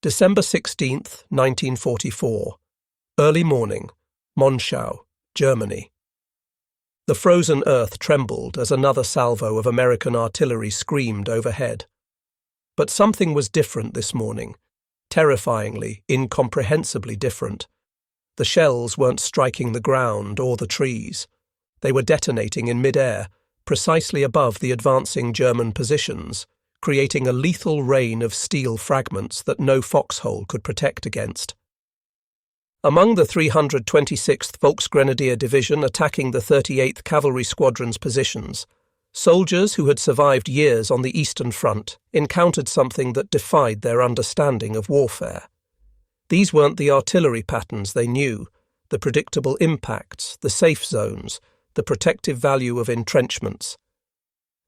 December 16th, 1944. Early morning, Monschau, Germany. The frozen earth trembled as another salvo of American artillery screamed overhead. But something was different this morning, terrifyingly, incomprehensibly different. The shells weren't striking the ground or the trees. They were detonating in mid-air, precisely above the advancing German positions, creating a lethal rain of steel fragments that no foxhole could protect against. Among the 326th Volksgrenadier Division attacking the 38th Cavalry Squadron's positions, soldiers who had survived years on the Eastern Front encountered something that defied their understanding of warfare. These weren't the artillery patterns they knew, the predictable impacts, the safe zones, the protective value of entrenchments.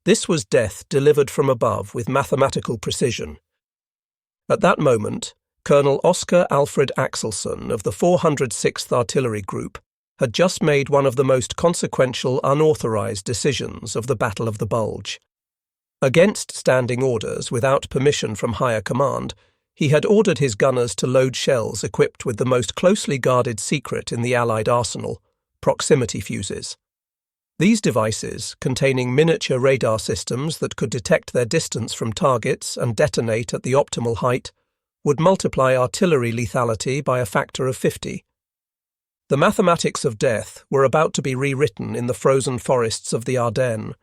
This was death delivered from above with mathematical precision. At that moment, Colonel Oscar Alfred Axelson of the 406th Artillery Group had just made one of the most consequential unauthorized decisions of the Battle of the Bulge. Against standing orders without permission from higher command, he had ordered his gunners to load shells equipped with the most closely guarded secret in the Allied arsenal, proximity fuses. These devices, containing miniature radar systems that could detect their distance from targets and detonate at the optimal height, would multiply artillery lethality by a factor of 50. The mathematics of death were about to be rewritten in the frozen forests of the Ardennes.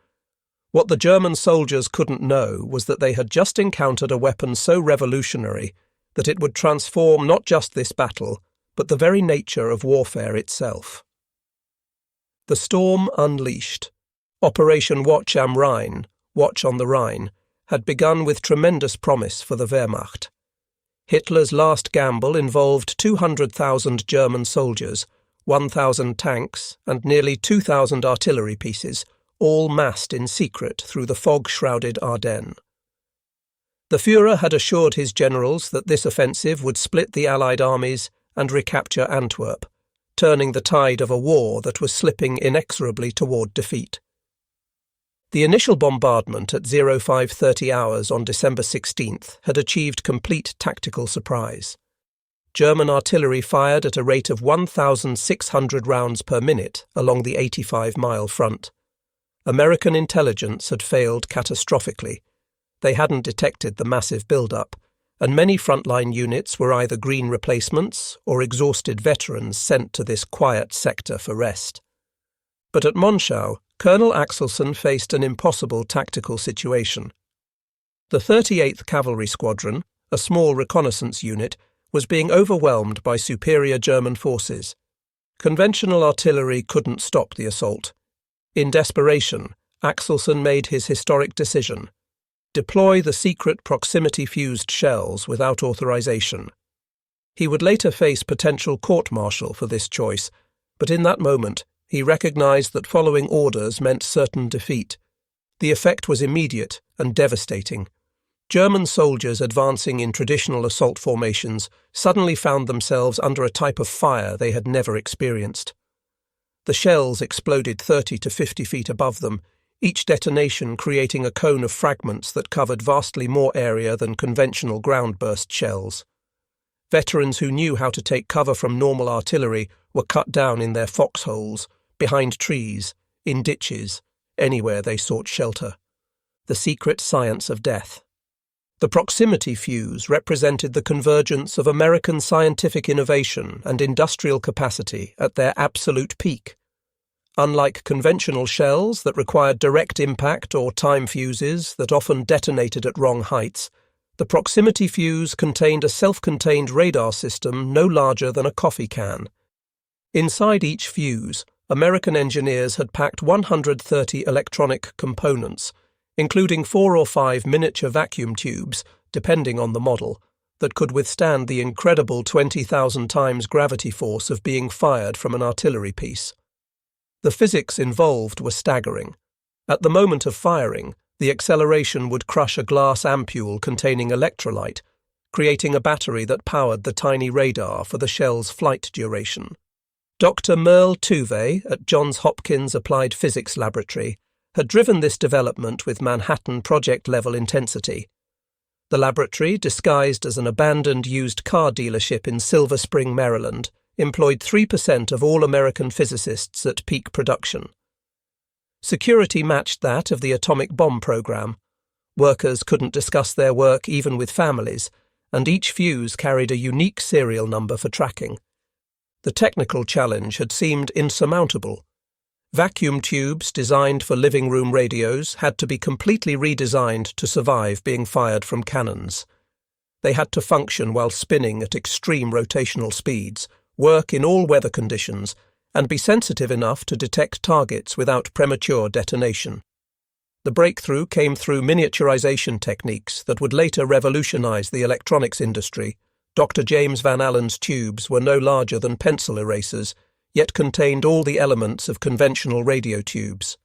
What the German soldiers couldn't know was that they had just encountered a weapon so revolutionary that it would transform not just this battle, but the very nature of warfare itself. The storm unleashed. Operation Watch am Rhein, Watch on the Rhine, had begun with tremendous promise for the Wehrmacht. Hitler's last gamble involved 200,000 German soldiers, 1,000 tanks, and nearly 2,000 artillery pieces, all massed in secret through the fog-shrouded Ardennes. The Führer had assured his generals that this offensive would split the Allied armies and recapture Antwerp, turning the tide of a war that was slipping inexorably toward defeat. The initial bombardment at 0530 hours on December 16th had achieved complete tactical surprise. German artillery fired at a rate of 1,600 rounds per minute along the 85-mile front. American intelligence had failed catastrophically. They hadn't detected the massive build-up, and many frontline units were either green replacements or exhausted veterans sent to this quiet sector for rest. But at Monschau, Colonel Axelson faced an impossible tactical situation. The 38th Cavalry Squadron, a small reconnaissance unit, was being overwhelmed by superior German forces. Conventional artillery couldn't stop the assault. In desperation, Axelson made his historic decision: deploy the secret proximity-fused shells without authorization. He would later face potential court-martial for this choice, but in that moment he recognized that following orders meant certain defeat. The effect was immediate and devastating. German soldiers advancing in traditional assault formations suddenly found themselves under a type of fire they had never experienced. The shells exploded 30 to 50 feet above them, each detonation creating a cone of fragments that covered vastly more area than conventional ground-burst shells. Veterans who knew how to take cover from normal artillery were cut down in their foxholes, behind trees, in ditches, anywhere they sought shelter. The secret science of death. The proximity fuse represented the convergence of American scientific innovation and industrial capacity at their absolute peak. Unlike conventional shells that required direct impact or time fuses that often detonated at wrong heights, the proximity fuse contained a self-contained radar system no larger than a coffee can. Inside each fuse, American engineers had packed 130 electronic components, including 4 or 5 miniature vacuum tubes, depending on the model, that could withstand the incredible 20,000 times gravity force of being fired from an artillery piece. The physics involved were staggering. At the moment of firing, the acceleration would crush a glass ampule containing electrolyte, creating a battery that powered the tiny radar for the shell's flight duration. Dr. Merle Tuve at Johns Hopkins Applied Physics Laboratory had driven this development with Manhattan project-level intensity. The laboratory, disguised as an abandoned used car dealership in Silver Spring, Maryland, employed 3% of all American physicists at peak production. Security matched that of the atomic bomb program. Workers couldn't discuss their work even with families, and each fuse carried a unique serial number for tracking. The technical challenge had seemed insurmountable. Vacuum tubes designed for living room radios had to be completely redesigned to survive being fired from cannons. They had to function while spinning at extreme rotational speeds, work in all weather conditions, and be sensitive enough to detect targets without premature detonation. The breakthrough came through miniaturization techniques that would later revolutionize the electronics industry. Dr. James Van Allen's tubes were no larger than pencil erasers, yet contained all the elements of conventional radio tubes.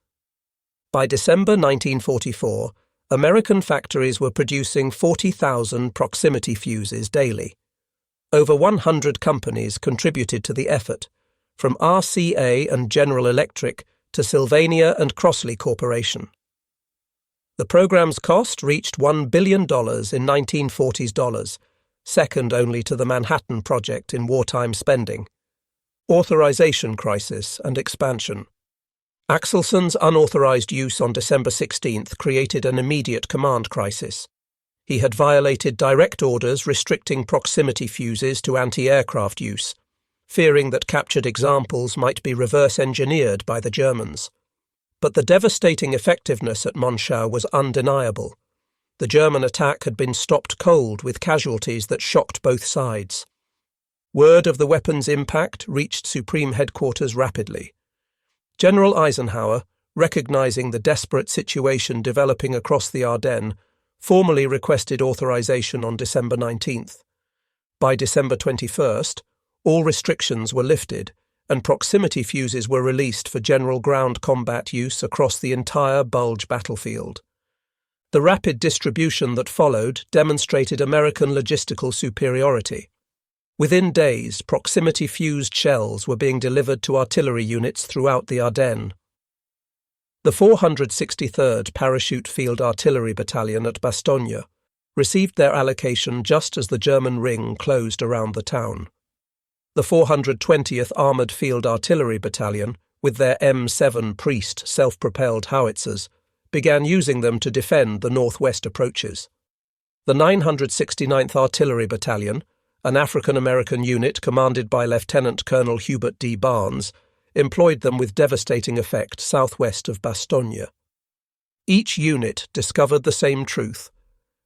By December 1944, American factories were producing 40,000 proximity fuses daily. Over 100 companies contributed to the effort, from RCA and General Electric to Sylvania and Crossley Corporation. The program's cost reached $1 billion in 1940s dollars, second only to the Manhattan Project in wartime spending. Authorization crisis and expansion. Axelson's unauthorized use on December 16th created an immediate command crisis. He had violated direct orders restricting proximity fuses to anti-aircraft use, fearing that captured examples might be reverse-engineered by the Germans. But the devastating effectiveness at Monschau was undeniable. The German attack had been stopped cold with casualties that shocked both sides. Word of the weapon's impact reached Supreme Headquarters rapidly. General Eisenhower, recognizing the desperate situation developing across the Ardennes, formally requested authorization on December 19th. By December 21st, all restrictions were lifted, and proximity fuses were released for general ground combat use across the entire Bulge battlefield. The rapid distribution that followed demonstrated American logistical superiority. Within days, proximity-fused shells were being delivered to artillery units throughout the Ardennes. The 463rd Parachute Field Artillery Battalion at Bastogne received their allocation just as the German ring closed around the town. The 420th Armoured Field Artillery Battalion, with their M7 Priest self-propelled howitzers, began using them to defend the northwest approaches. The 969th Artillery Battalion, an African-American unit commanded by Lieutenant Colonel Hubert D. Barnes, employed them with devastating effect southwest of Bastogne. Each unit discovered the same truth.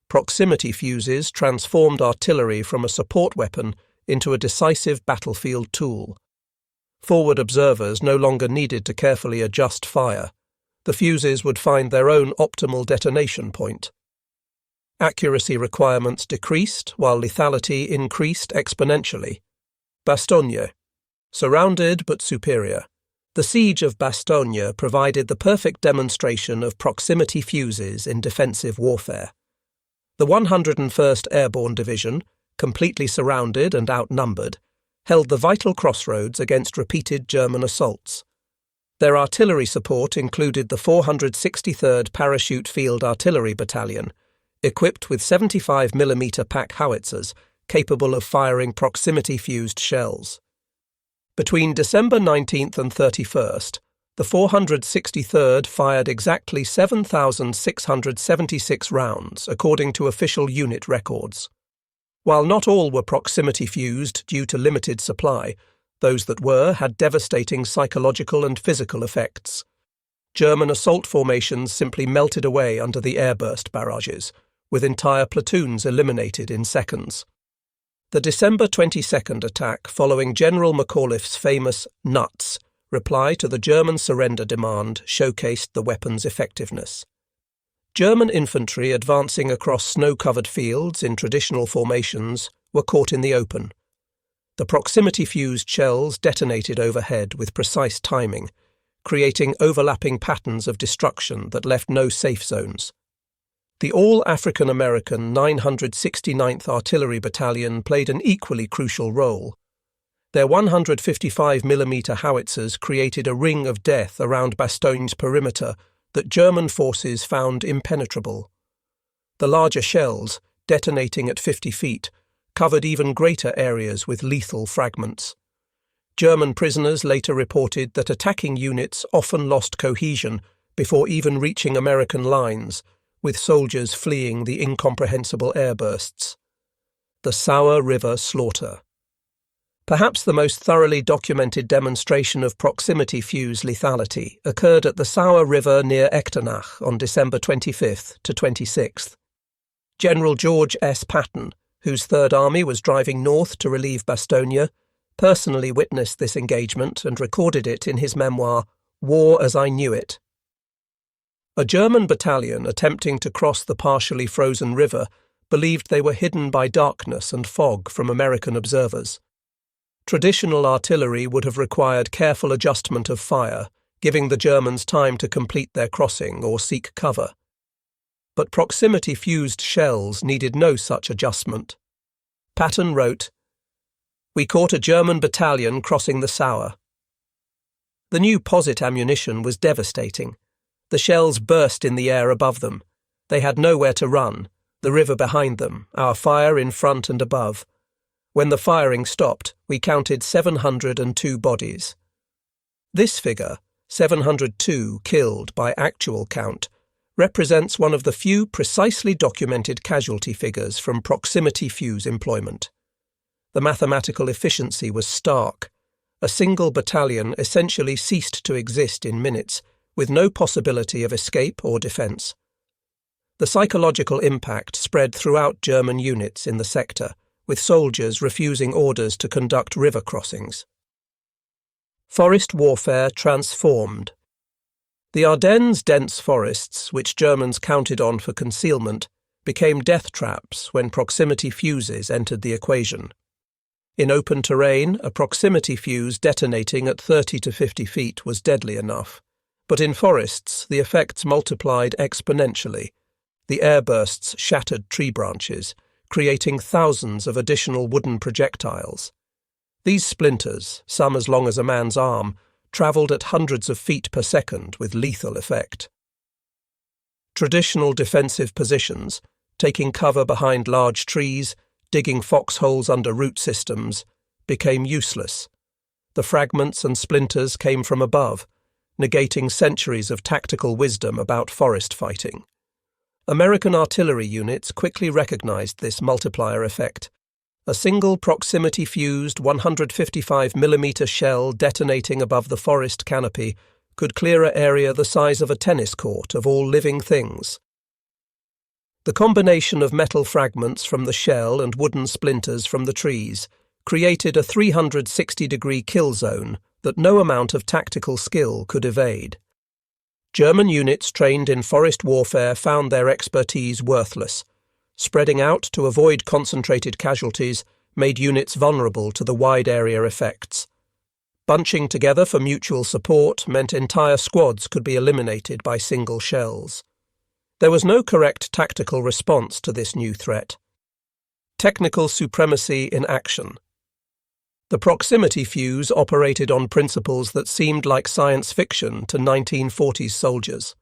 Proximity fuses transformed artillery from a support weapon into a decisive battlefield tool. Forward observers no longer needed to carefully adjust fire. The fuses would find their own optimal detonation point. Accuracy requirements decreased while lethality increased exponentially. Bastogne. Surrounded but superior. The siege of Bastogne provided the perfect demonstration of proximity fuses in defensive warfare. The 101st Airborne Division, completely surrounded and outnumbered, held the vital crossroads against repeated German assaults. Their artillery support included the 463rd Parachute Field Artillery Battalion, equipped with 75mm pack howitzers capable of firing proximity-fused shells. Between December 19th and 31st, the 463rd fired exactly 7,676 rounds, according to official unit records. While not all were proximity-fused due to limited supply, those that were had devastating psychological and physical effects. German assault formations simply melted away under the airburst barrages, with entire platoons eliminated in seconds. The December 22nd attack following General McAuliffe's famous "nuts" reply to the German surrender demand showcased the weapon's effectiveness. German infantry advancing across snow-covered fields in traditional formations were caught in the open. The proximity-fused shells detonated overhead with precise timing, creating overlapping patterns of destruction that left no safe zones. The all-African-American 969th Artillery Battalion played an equally crucial role. Their 155mm howitzers created a ring of death around Bastogne's perimeter that German forces found impenetrable. The larger shells, detonating at 50 feet, covered even greater areas with lethal fragments. German prisoners later reported that attacking units often lost cohesion before even reaching American lines, with soldiers fleeing the incomprehensible airbursts. The Sauer River slaughter. Perhaps the most thoroughly documented demonstration of proximity-fused lethality occurred at the Sauer River near Echternach on December 25th to 26th. General George S. Patton, whose Third Army was driving north to relieve Bastogne, personally witnessed this engagement and recorded it in his memoir, War as I Knew It. A German battalion attempting to cross the partially frozen river believed they were hidden by darkness and fog from American observers. Traditional artillery would have required careful adjustment of fire, giving the Germans time to complete their crossing or seek cover. But proximity-fused shells needed no such adjustment. Patton wrote, "We caught a German battalion crossing the Sauer." The new posit ammunition was devastating. The shells burst in the air above them. They had nowhere to run, the river behind them, our fire in front and above. When the firing stopped, we counted 702 bodies. This figure, 702 killed by actual count, represents one of the few precisely documented casualty figures from proximity-fuse employment. The mathematical efficiency was stark. A single battalion essentially ceased to exist in minutes, with no possibility of escape or defence. The psychological impact spread throughout German units in the sector, with soldiers refusing orders to conduct river crossings. Forest warfare transformed. The Ardennes' dense forests, which Germans counted on for concealment, became death traps when proximity fuses entered the equation. In open terrain, a proximity fuse detonating at 30 to 50 feet was deadly enough, but in forests the effects multiplied exponentially. The airbursts shattered tree branches, creating thousands of additional wooden projectiles. These splinters, some as long as a man's arm, travelled at hundreds of feet per second with lethal effect. Traditional defensive positions, taking cover behind large trees, digging foxholes under root systems, became useless. The fragments and splinters came from above, negating centuries of tactical wisdom about forest fighting. American artillery units quickly recognized this multiplier effect. A single proximity-fused 155mm shell detonating above the forest canopy could clear an area the size of a tennis court of all living things. The combination of metal fragments from the shell and wooden splinters from the trees created a 360-degree kill zone that no amount of tactical skill could evade. German units trained in forest warfare found their expertise worthless. Spreading out to avoid concentrated casualties made units vulnerable to the wide area effects. Bunching together for mutual support meant entire squads could be eliminated by single shells. There was no correct tactical response to this new threat. Technical supremacy in action. The proximity fuse operated on principles that seemed like science fiction to 1940s soldiers.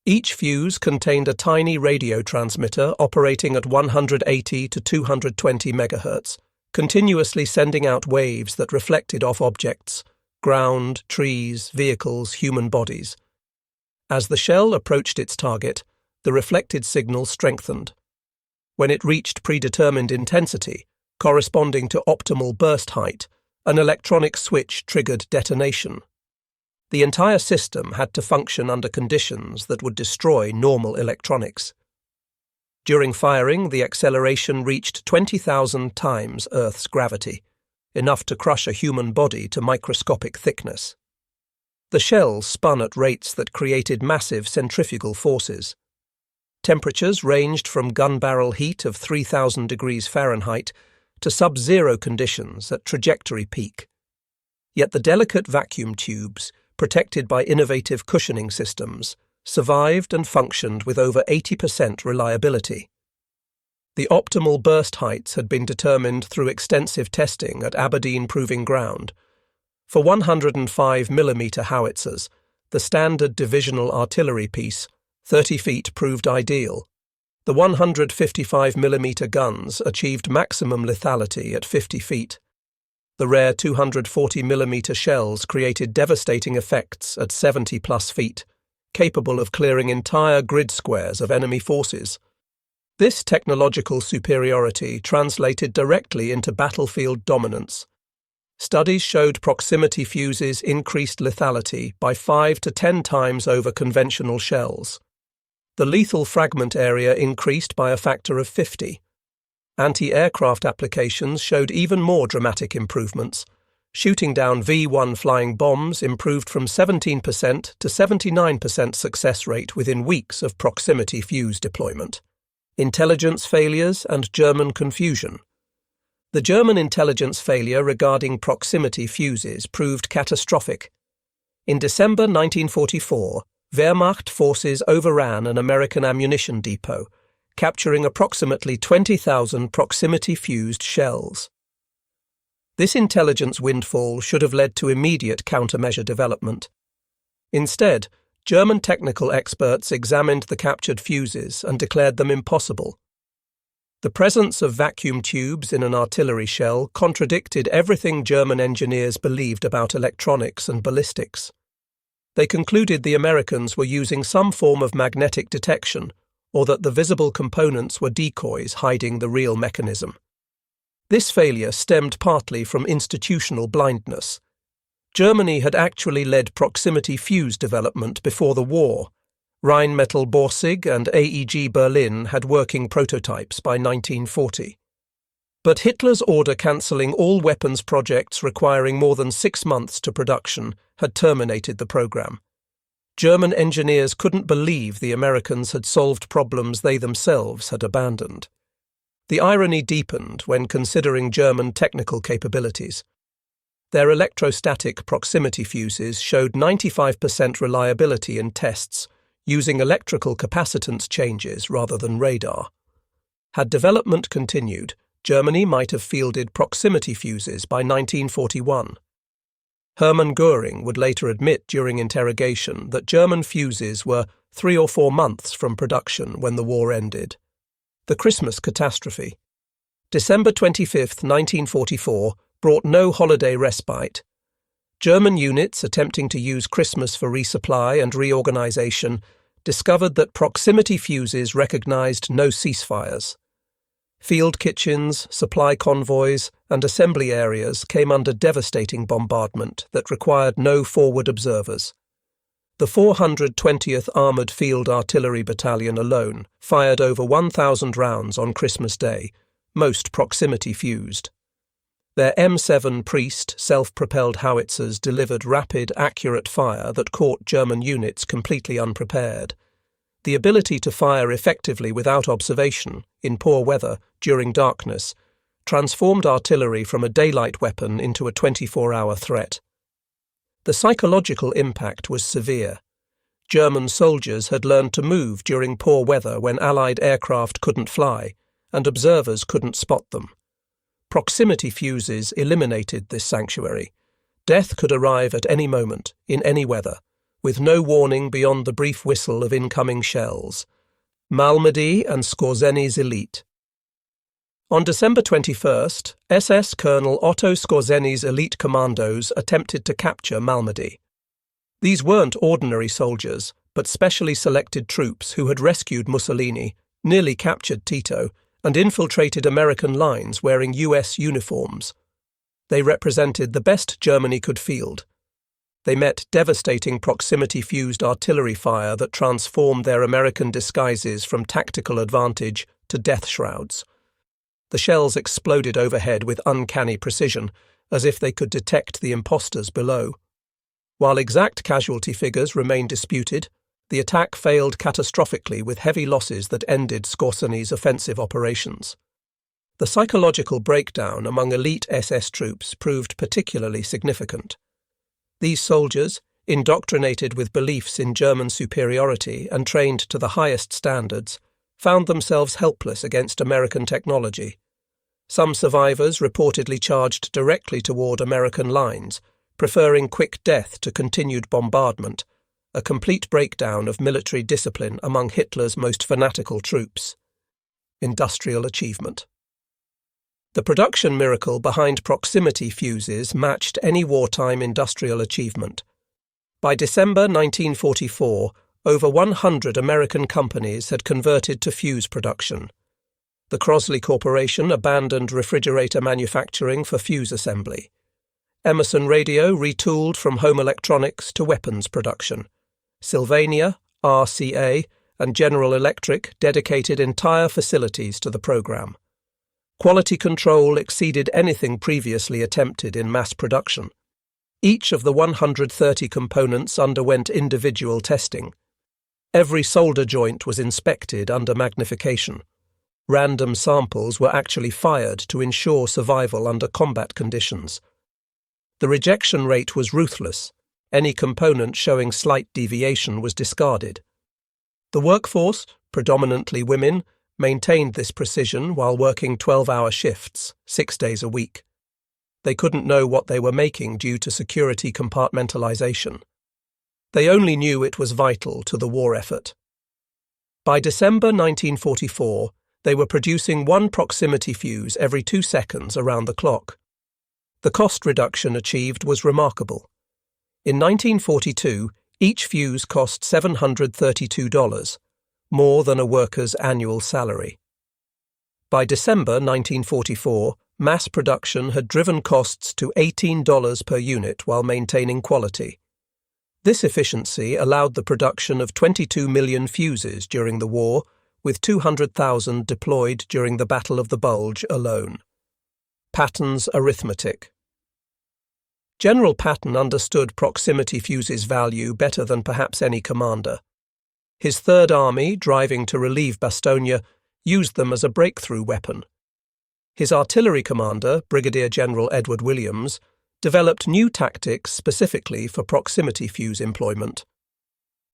Each fuse contained a tiny radio transmitter operating at 180 to 220 MHz, continuously sending out waves that reflected off objects, ground, trees, vehicles, human bodies. As the shell approached its target, the reflected signal strengthened. When it reached predetermined intensity, corresponding to optimal burst height, an electronic switch triggered detonation. The entire system had to function under conditions that would destroy normal electronics. During firing, the acceleration reached 20,000 times Earth's gravity, enough to crush a human body to microscopic thickness. The shell spun at rates that created massive centrifugal forces. Temperatures ranged from gun barrel heat of 3,000 degrees Fahrenheit to sub-zero conditions at trajectory peak. Yet the delicate vacuum tubes, protected by innovative cushioning systems, survived and functioned with over 80% reliability. The optimal burst heights had been determined through extensive testing at Aberdeen Proving Ground. For 105mm howitzers, the standard divisional artillery piece, 30 feet proved ideal. The 155mm guns achieved maximum lethality at 50 feet. The rare 240mm shells created devastating effects at 70+ feet, capable of clearing entire grid squares of enemy forces. This technological superiority translated directly into battlefield dominance. Studies showed proximity fuses increased lethality by 5 to 10 times over conventional shells. The lethal fragment area increased by a factor of 50. Anti-aircraft applications showed even more dramatic improvements. Shooting down V-1 flying bombs improved from 17% to 79% success rate within weeks of proximity fuse deployment. Intelligence failures and German confusion. The German intelligence failure regarding proximity fuses proved catastrophic. In December 1944, Wehrmacht forces overran an American ammunition depot, capturing approximately 20,000 proximity-fused shells. This intelligence windfall should have led to immediate countermeasure development. Instead, German technical experts examined the captured fuses and declared them impossible. The presence of vacuum tubes in an artillery shell contradicted everything German engineers believed about electronics and ballistics. They concluded the Americans were using some form of magnetic detection, or that the visible components were decoys hiding the real mechanism. This failure stemmed partly from institutional blindness. Germany had actually led proximity fuse development before the war. Rheinmetall Borsig and AEG Berlin had working prototypes by 1940. But Hitler's order cancelling all weapons projects requiring more than 6 months to production had terminated the program. German engineers couldn't believe the Americans had solved problems they themselves had abandoned. The irony deepened when considering German technical capabilities. Their electrostatic proximity fuses showed 95% reliability in tests, using electrical capacitance changes rather than radar. Had development continued, Germany might have fielded proximity fuses by 1941. Hermann Göring would later admit during interrogation that German fuses were 3 or 4 months from production when the war ended. The Christmas catastrophe. December 25, 1944, brought no holiday respite. German units attempting to use Christmas for resupply and reorganization discovered that proximity fuses recognized no ceasefires. Field kitchens, supply convoys, and assembly areas came under devastating bombardment that required no forward observers. The 420th Armoured Field Artillery Battalion alone fired over 1,000 rounds on Christmas Day, most proximity fused. Their M7 Priest self-propelled howitzers delivered rapid, accurate fire that caught German units completely unprepared. The ability to fire effectively without observation, in poor weather, during darkness, transformed artillery from a daylight weapon into a 24-hour threat. The psychological impact was severe. German soldiers had learned to move during poor weather when Allied aircraft couldn't fly, and observers couldn't spot them. Proximity fuses eliminated this sanctuary. Death could arrive at any moment, in any weather, with no warning beyond the brief whistle of incoming shells. Malmedy and Skorzeny's elite. On December 21st, SS Colonel Otto Skorzeny's elite commandos attempted to capture Malmedy. These weren't ordinary soldiers, but specially selected troops who had rescued Mussolini, nearly captured Tito, and infiltrated American lines wearing US uniforms. They represented the best Germany could field. They met devastating proximity-fused artillery fire that transformed their American disguises from tactical advantage to death shrouds. The shells exploded overhead with uncanny precision, as if they could detect the impostors below. While exact casualty figures remain disputed, the attack failed catastrophically with heavy losses that ended Skorzeny's offensive operations. The psychological breakdown among elite SS troops proved particularly significant. These soldiers, indoctrinated with beliefs in German superiority and trained to the highest standards, found themselves helpless against American technology. Some survivors reportedly charged directly toward American lines, preferring quick death to continued bombardment, a complete breakdown of military discipline among Hitler's most fanatical troops. industrial achievement. The production miracle behind proximity fuses matched any wartime industrial achievement. By December 1944, over 100 American companies had converted to fuse production. The Crosley Corporation abandoned refrigerator manufacturing for fuse assembly. Emerson Radio retooled from home electronics to weapons production. Sylvania, RCA, and General Electric dedicated entire facilities to the program. Quality control exceeded anything previously attempted in mass production. Each of the 130 components underwent individual testing. Every solder joint was inspected under magnification. Random samples were actually fired to ensure survival under combat conditions. The rejection rate was ruthless. Any component showing slight deviation was discarded. The workforce, predominantly women, maintained this precision while working 12-hour shifts, 6 days a week. They couldn't know what they were making due to security compartmentalization. They only knew it was vital to the war effort. By December 1944, they were producing one proximity fuse every 2 seconds around the clock. The cost reduction achieved was remarkable. In 1942, each fuse cost $732, more than a worker's annual salary. By December 1944, mass production had driven costs to $18 per unit while maintaining quality. This efficiency allowed the production of 22 million fuses during the war, with 200,000 deployed during the Battle of the Bulge alone. Patton's arithmetic. General Patton understood proximity fuses' value better than perhaps any commander. His Third Army, driving to relieve Bastogne, used them as a breakthrough weapon. His artillery commander, Brigadier General Edward Williams, developed new tactics specifically for proximity fuse employment.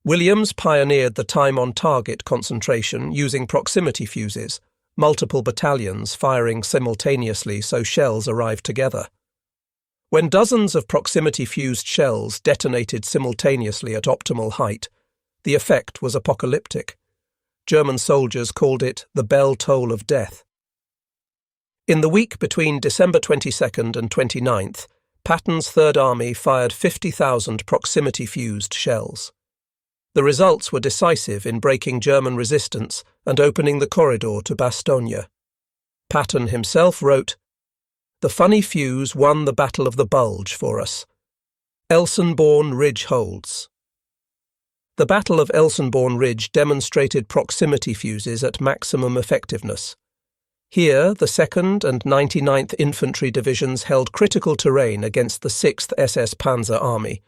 Williams pioneered the time-on-target concentration using proximity fuses, multiple battalions firing simultaneously so shells arrived together. When dozens of proximity-fused shells detonated simultaneously at optimal height, the effect was apocalyptic. German soldiers called it the bell toll of death. In the week between December 22nd and 29th, Patton's Third Army fired 50,000 proximity-fused shells. The results were decisive in breaking German resistance and opening the corridor to Bastogne. Patton himself wrote, "The funny fuse won the Battle of the Bulge for us. Elsenborn Ridge holds." The Battle of Elsenborn Ridge demonstrated proximity fuses at maximum effectiveness. Here, the 2nd and 99th Infantry Divisions held critical terrain against the 6th SS Panzer Army,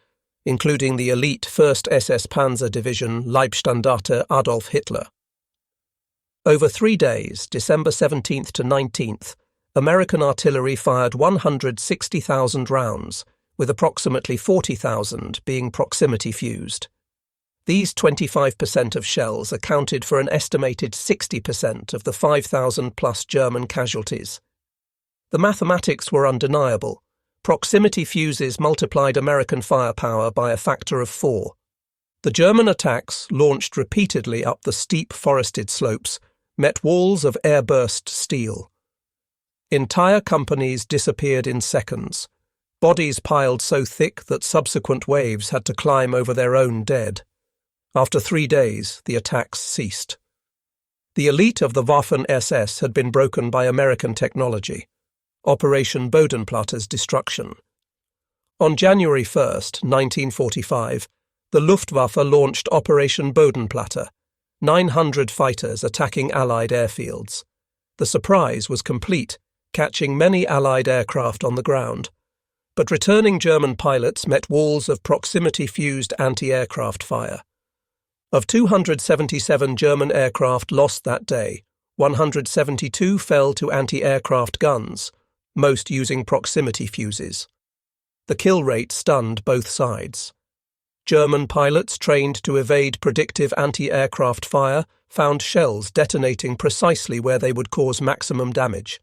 including the elite 1st SS Panzer Division Leibstandarte Adolf Hitler. Over 3 days, December 17th to 19th, American artillery fired 160,000 rounds, with approximately 40,000 being proximity fused. These 25% of shells accounted for an estimated 60% of the 5,000-plus German casualties. The mathematics were undeniable. Proximity fuses multiplied American firepower by a factor of 4. The German attacks, launched repeatedly up the steep forested slopes, met walls of airburst steel. Entire companies disappeared in seconds, bodies piled so thick that subsequent waves had to climb over their own dead. After 3 days, the attacks ceased. The elite of the Waffen-SS had been broken by American technology. Operation Bodenplatte's destruction. On January 1st, 1945, the Luftwaffe launched Operation Bodenplatte, 900 fighters attacking Allied airfields. The surprise was complete, catching many Allied aircraft on the ground. But returning German pilots met walls of proximity-fused anti-aircraft fire. Of 277 German aircraft lost that day, 172 fell to anti-aircraft guns, most using proximity fuses. The kill rate stunned both sides. German pilots trained to evade predictive anti-aircraft fire found shells detonating precisely where they would cause maximum damage.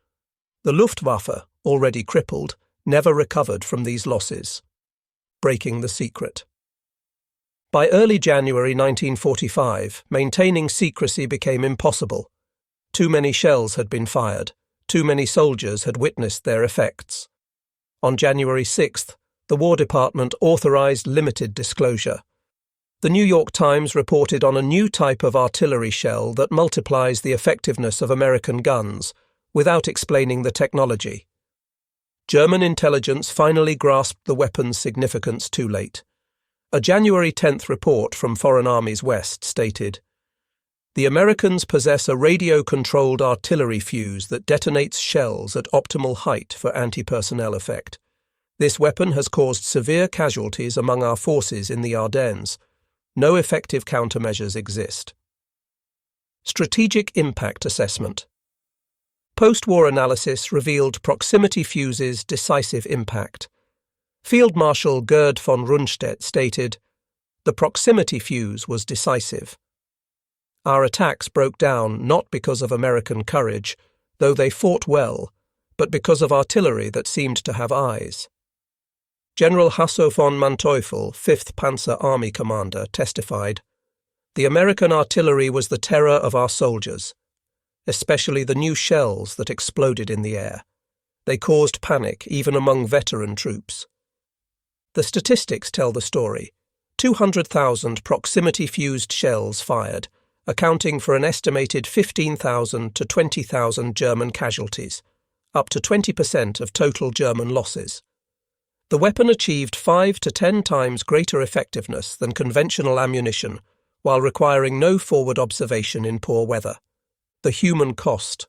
The Luftwaffe, already crippled, never recovered from these losses. Breaking the secret. By early January 1945, maintaining secrecy became impossible. Too many shells had been fired. Too many soldiers had witnessed their effects. On January 6th, the War Department authorized limited disclosure. The New York Times reported on a new type of artillery shell that multiplies the effectiveness of American guns, without explaining the technology. German intelligence finally grasped the weapon's significance too late. A January 10th report from Foreign Armies West stated, "The Americans possess a radio-controlled artillery fuse that detonates shells at optimal height for anti-personnel effect. This weapon has caused severe casualties among our forces in the Ardennes. No effective countermeasures exist." Strategic Impact Assessment. Post-war analysis revealed proximity fuses' decisive impact. Field Marshal Gerd von Rundstedt stated, "The proximity fuse was decisive. Our attacks broke down not because of American courage, though they fought well, but because of artillery that seemed to have eyes." General Hasso von Manteuffel, 5th Panzer Army commander, testified, "The American artillery was the terror of our soldiers, especially the new shells that exploded in the air. They caused panic even among veteran troops." The statistics tell the story. 200,000 proximity-fused shells fired, accounting for an estimated 15,000 to 20,000 German casualties, up to 20% of total German losses. The weapon achieved 5 to 10 times greater effectiveness than conventional ammunition, while requiring no forward observation in poor weather. The human cost.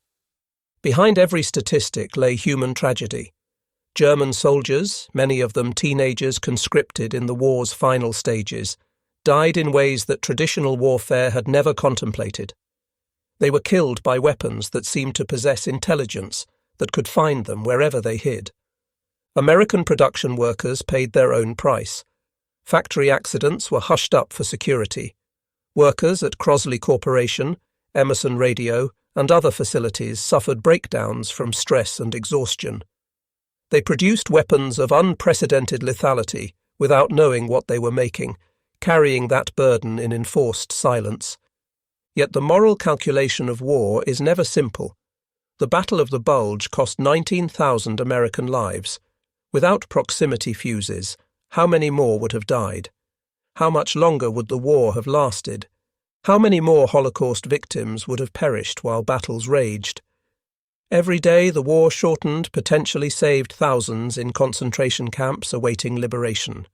Behind every statistic lay human tragedy. German soldiers, many of them teenagers conscripted in the war's final stages, died in ways that traditional warfare had never contemplated. They were killed by weapons that seemed to possess intelligence that could find them wherever they hid. American production workers paid their own price. Factory accidents were hushed up for security. Workers at Crosley Corporation, Emerson Radio, and other facilities suffered breakdowns from stress and exhaustion. They produced weapons of unprecedented lethality without knowing what they were making, carrying that burden in enforced silence. Yet the moral calculation of war is never simple. The Battle of the Bulge cost 19,000 American lives. Without proximity fuses, how many more would have died? How much longer would the war have lasted? How many more Holocaust victims would have perished while battles raged? Every day the war shortened, potentially saved thousands in concentration camps awaiting liberation.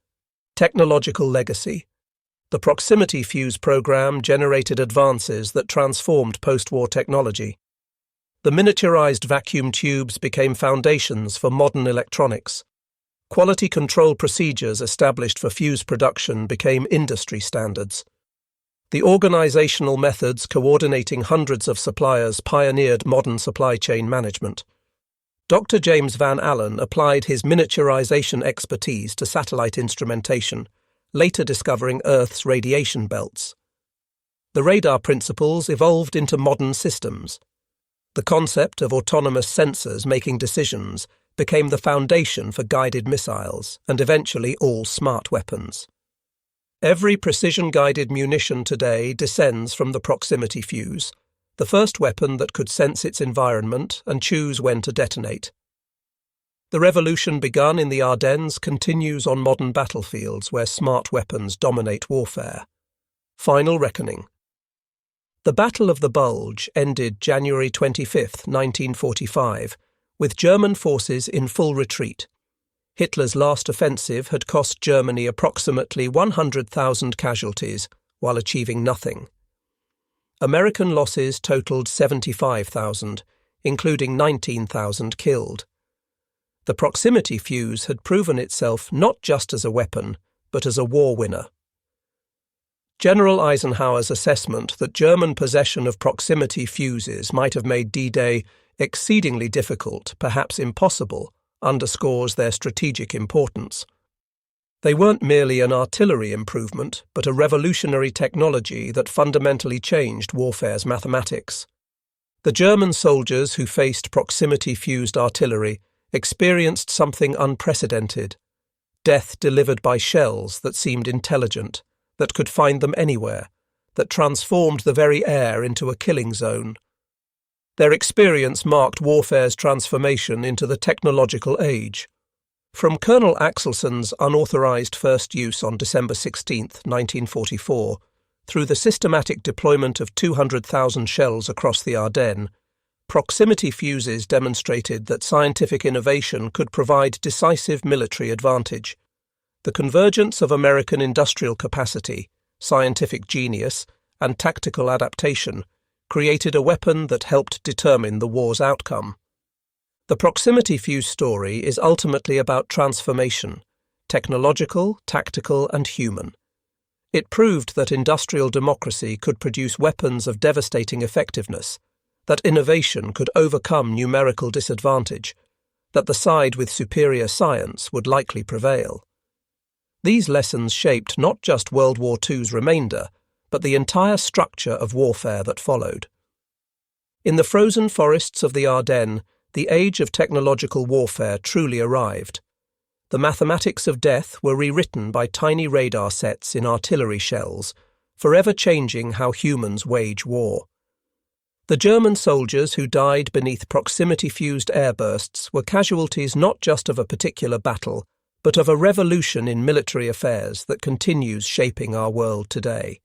Technological legacy. The proximity fuse program generated advances that transformed post-war technology. The miniaturized vacuum tubes became foundations for modern electronics. Quality control procedures established for fuse production became industry standards. The organizational methods coordinating hundreds of suppliers pioneered modern supply chain management. Dr. James Van Allen applied his miniaturization expertise to satellite instrumentation, later discovering Earth's radiation belts. The radar principles evolved into modern systems. The concept of autonomous sensors making decisions became the foundation for guided missiles and eventually all smart weapons. Every precision-guided munition today descends from the proximity fuse, the first weapon that could sense its environment and choose when to detonate. The revolution begun in the Ardennes continues on modern battlefields where smart weapons dominate warfare. Final reckoning. The Battle of the Bulge ended January 25, 1945, with German forces in full retreat. Hitler's last offensive had cost Germany approximately 100,000 casualties while achieving nothing. American losses totaled 75,000, including 19,000 killed. The proximity fuse had proven itself not just as a weapon, but as a war winner. General Eisenhower's assessment that German possession of proximity fuses might have made D-Day exceedingly difficult, perhaps impossible, underscores their strategic importance. They weren't merely an artillery improvement, but a revolutionary technology that fundamentally changed warfare's mathematics. The German soldiers who faced proximity-fused artillery experienced something unprecedented: death delivered by shells that seemed intelligent, that could find them anywhere, that transformed the very air into a killing zone. Their experience marked warfare's transformation into the technological age. From Colonel Axelson's unauthorized first use on December 16, 1944, through the systematic deployment of 200,000 shells across the Ardennes, proximity fuses demonstrated that scientific innovation could provide decisive military advantage. The convergence of American industrial capacity, scientific genius, and tactical adaptation created a weapon that helped determine the war's outcome. The proximity fuse story is ultimately about transformation, technological, tactical, and human. It proved that industrial democracy could produce weapons of devastating effectiveness, that innovation could overcome numerical disadvantage, that the side with superior science would likely prevail. These lessons shaped not just World War II's remainder, but the entire structure of warfare that followed. In the frozen forests of the Ardennes, the age of technological warfare truly arrived. The mathematics of death were rewritten by tiny radar sets in artillery shells, forever changing how humans wage war. The German soldiers who died beneath proximity-fused airbursts were casualties not just of a particular battle, but of a revolution in military affairs that continues shaping our world today.